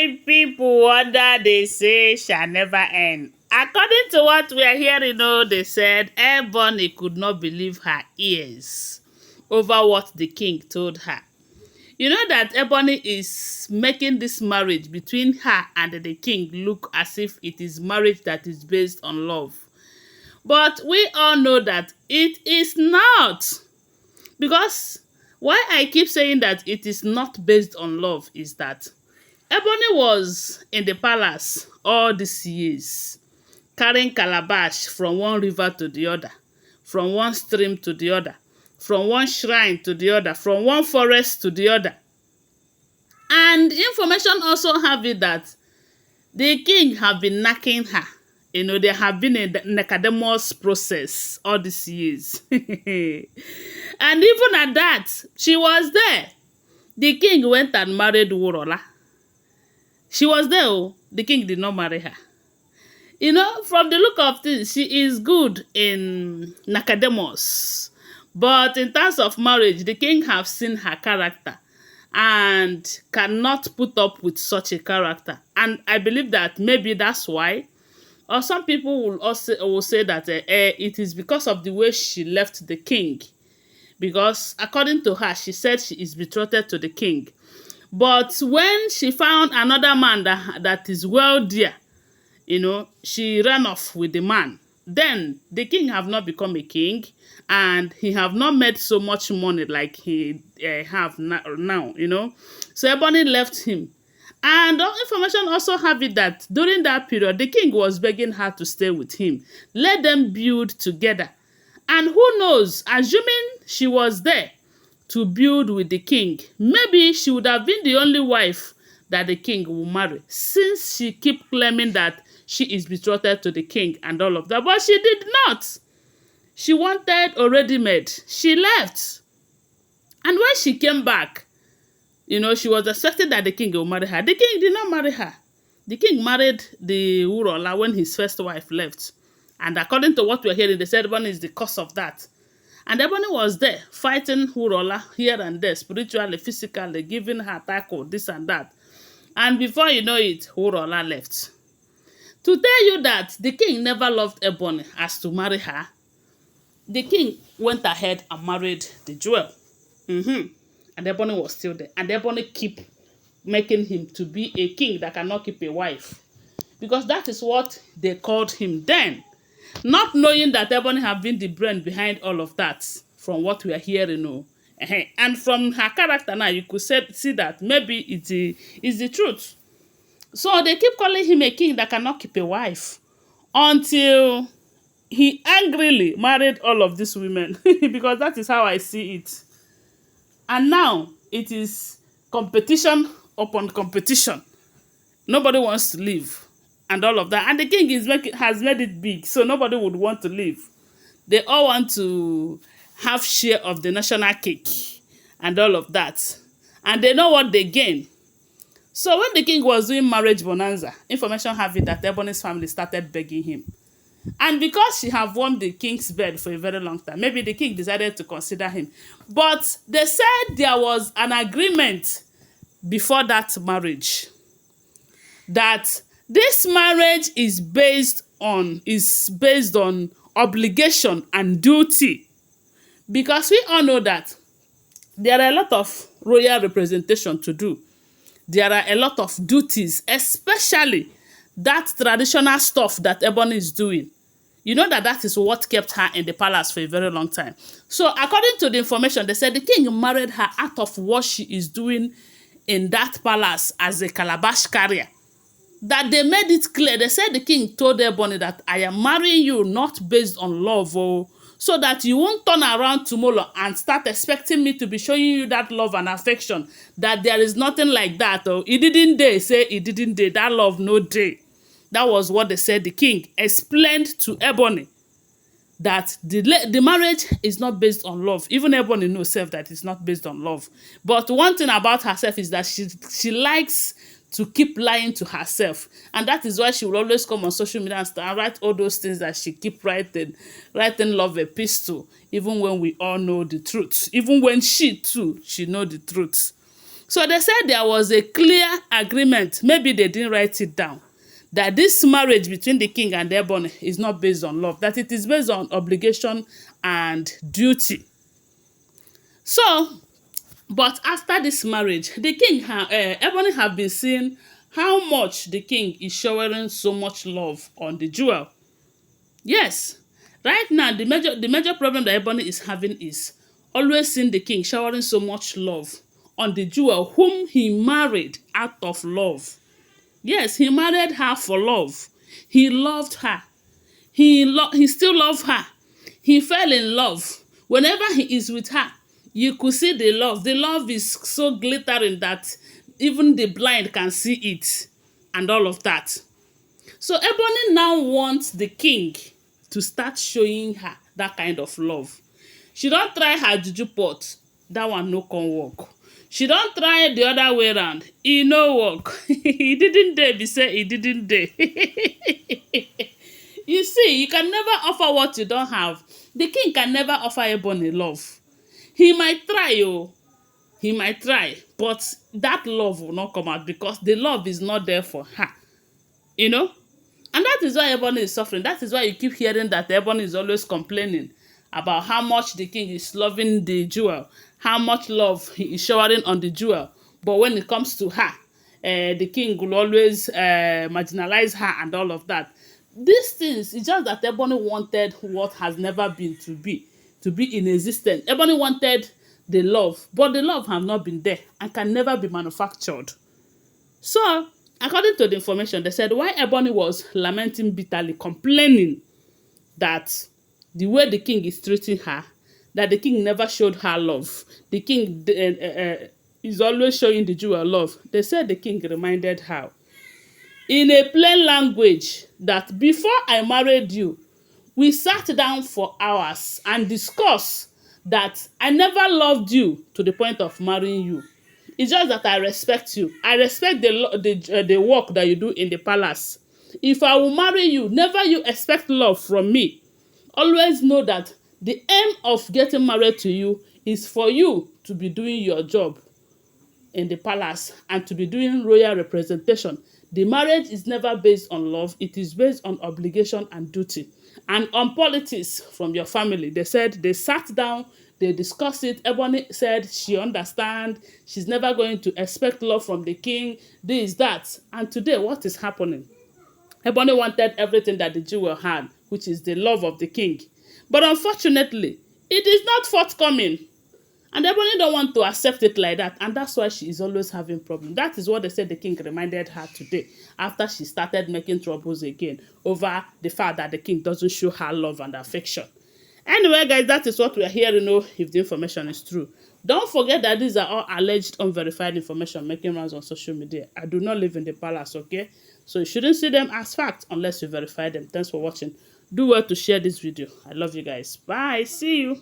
My people, wonder they say shall never end. According to what we are hearing, they said Ebony could not believe her ears over what the king told her. You know that Ebony is making this marriage between her and the king look as if it is marriage that is based on love. But we all know that it is not. Because why I keep saying that it is not based on love is that Ebony was in the palace all these years, carrying calabash from one river to the other, from one stream to the other, from one shrine to the other, from one forest to the other. And information also have it that the king have been knacking her. There have been a Nicodemus process all these years. And even at that, she was there. The king went and married Wurola. She was there, the king did not marry her. From the look of things, she is good in Nicodemus. But in terms of marriage, the king have seen her character and cannot put up with such a character. And I believe that maybe that's why. Or some people will say that it is because of the way she left the king. Because according to her, she said she is betrothed to the king. But when she found another man that is wealthier, she ran off with the man. Then the king have not become a king, and he have not made so much money like he have now. So Ebony left him. And all information also have it that during that period, the king was begging her to stay with him. Let them build together. And who knows, assuming she was there to build with the king, maybe she would have been the only wife that the king will marry, since she keep claiming that she is betrothed to the king and all of that. But she did not. She wanted already made. She left. And when she came back, she was expecting that the king will marry her. The king did not marry her. The king married the Wurola when his first wife left. And according to what we're hearing, they said Ebony is the cause of that. And Ebony was there fighting Wurola here and there, spiritually, physically, giving her tackle, this and that. And before you know it, Wurola left. To tell you that the king never loved Ebony as to marry her, the king went ahead and married the jewel. And Ebony was still there. And Ebony keep making him to be a king that cannot keep a wife. Because that is what they called him then. Not knowing that Ebony have been the brain behind all of that, from what we are hearing. And from her character now, you could see that maybe it is the truth. So they keep calling him a king that cannot keep a wife. Until he angrily married all of these women. Because that is how I see it. And now it is competition upon competition. Nobody wants to leave. And all of that. And the king has made it big. So nobody would want to leave. They all want to have share of the national cake. And all of that. And they know what they gain. So when the king was doing marriage bonanza, information have it that Ebony's family started begging him. And because she have won the king's bed for a very long time, maybe the king decided to consider him. But they said there was an agreement before that marriage. That this marriage is based on obligation and duty. Because we all know that there are a lot of royal representation to do. There are a lot of duties, especially that traditional stuff that Ebony is doing. You know that is what kept her in the palace for a very long time. So according to the information, they said the king married her out of what she is doing in that palace as a calabash carrier. That they made it clear. They said the king told Ebony that I am marrying you not based on love, so that you won't turn around tomorrow and start expecting me to be showing you that love and affection. That there is nothing like that. He didn't dare say he didn't dare. That love no day. That was what they said. The king explained to Ebony that the marriage is not based on love. Even Ebony knows herself that it's not based on love. But one thing about herself is that she likes to keep lying to herself. And that is why she will always come on social media and write all those things that she keep writing love epistle, even when we all know the truth. Even when she too, she know the truth. So they said there was a clear agreement, maybe they didn't write it down, that this marriage between the king and Ebony is not based on love, that it is based on obligation and duty. So, but after this marriage, the king, Ebony have been seeing how much the king is showering so much love on the jewel. Yes, right now the major problem that Ebony is having is always seeing the king showering so much love on the jewel whom he married out of love. Yes, he married her for love. He loved her. He still loves her. He fell in love. Whenever he is with her, you could see the love. The love is so glittering that even the blind can see it and all of that. So Ebony now wants the king to start showing her that kind of love. She don't try her juju pot. That one no can work. She don't try the other way around. E no work. He didn't dare be say he didn't dare. You see, you can never offer what you don't have. The king can never offer Ebony love. He might try, he might try, but that love will not come out because the love is not there for her. You know? And that is why Ebony is suffering. That is why you keep hearing that Ebony is always complaining about how much the king is loving the jewel, how much love he is showering on the jewel. But when it comes to her, the king will always marginalize her and all of that. These things, it's just that Ebony wanted what has never been to be in existence. Ebony wanted the love, but the love have not been there and can never be manufactured. So, according to the information, they said why Ebony was lamenting bitterly, complaining that the way the king is treating her, that the king never showed her love. The king is always showing the jewel love. They said the king reminded her in a plain language that before I married you, we sat down for hours and discussed that I never loved you to the point of marrying you. It's just that I respect you. I respect the work that you do in the palace. If I will marry you, never you expect love from me. Always know that the aim of getting married to you is for you to be doing your job in the palace and to be doing royal representation. The marriage is never based on love. It is based on obligation and duty. And on politics from your family. They said they sat down, they discussed it. Ebony said she understands. She's never going to expect love from the king. This, that. And today, what is happening? Ebony wanted everything that the jewel had, which is the love of the king. But unfortunately, it is not forthcoming. And Ebony don't want to accept it like that. And that's why she is always having problems. That is what they said the king reminded her today after she started making troubles again over the fact that the king doesn't show her love and affection. Anyway, guys, that is what we are here to know if the information is true. Don't forget that these are all alleged unverified information making rounds on social media. I do not live in the palace, okay? So you shouldn't see them as fact unless you verify them. Thanks for watching. Do well to share this video. I love you guys. Bye. See you.